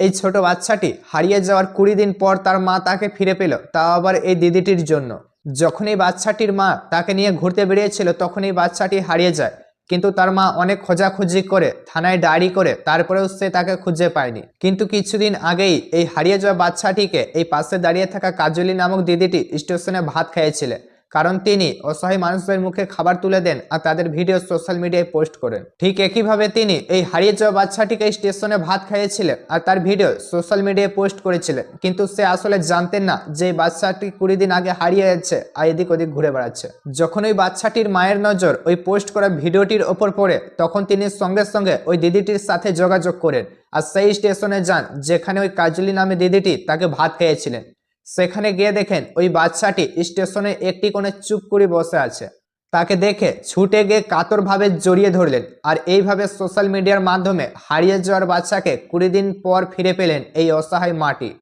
এই ছোট বাচ্চাটি হারিয়ে যাওয়ার 20 দিন পর তার মা তাকে ফিরে পেল, তাও আবার এই দিদিটির জন্য। যখন এই বাচ্চাটির মা তাকে নিয়ে ঘুরতে বেরিয়েছিল তখন এই বাচ্চাটি হারিয়ে যায়, কিন্তু তার মা অনেক খোঁজাখুঁজি করে থানায় ডায়েরি করে তারপরেও সে তাকে খুঁজে পায়নি। কিন্তু কিছুদিন আগেই এই হারিয়ে যাওয়া বাচ্চাটিকে এই পাশে দাঁড়িয়ে থাকা কাজলি নামক দিদিটি স্টেশনে ভাত খাইয়েছিলেন, কারণ তিনি অসহায় মানুষদের মুখে খাবার তুলে দেন আর তাদের ভিডিও সোশ্যাল মিডিয়ায় পোস্ট করেন। ঠিক একইভাবে তিনি এই হারিয়ে যাওয়া বাচ্চাটিকে স্টেশনে ভাত খাইয়েছিলেন আর তার ভিডিও সোশ্যাল মিডিয়ায় পোস্ট করেছিলেন, কিন্তু সে আসলে জানতেন না যে এই বাচ্চাটি 20 দিন আগে হারিয়ে যাচ্ছে আর এদিক ওদিক ঘুরে বেড়াচ্ছে। যখন ওই বাচ্চাটির মায়ের নজর ওই পোস্ট করা ভিডিওটির ওপর পড়ে তখন তিনি সঙ্গে সঙ্গে ওই দিদিটির সাথে যোগাযোগ করেন আর সেই স্টেশনে যান যেখানে ওই কাজলি নামে দিদিটি তাকে ভাত খাইয়েছিলেন। সেখানে গিয়ে দেখেন ওই বাচ্চাটি স্টেশনে একটি কোণে চুপ করে বসে আছে। তাকে দেখে ছুটে গিয়ে কাতরভাবে জড়িয়ে ধরলেন আর এইভাবে সোশ্যাল মিডিয়ার মাধ্যমে হারিয়ে যাওয়ার বাচ্চাকে 20 দিন পর ফিরে পেলেন এই অসহায় মাটি।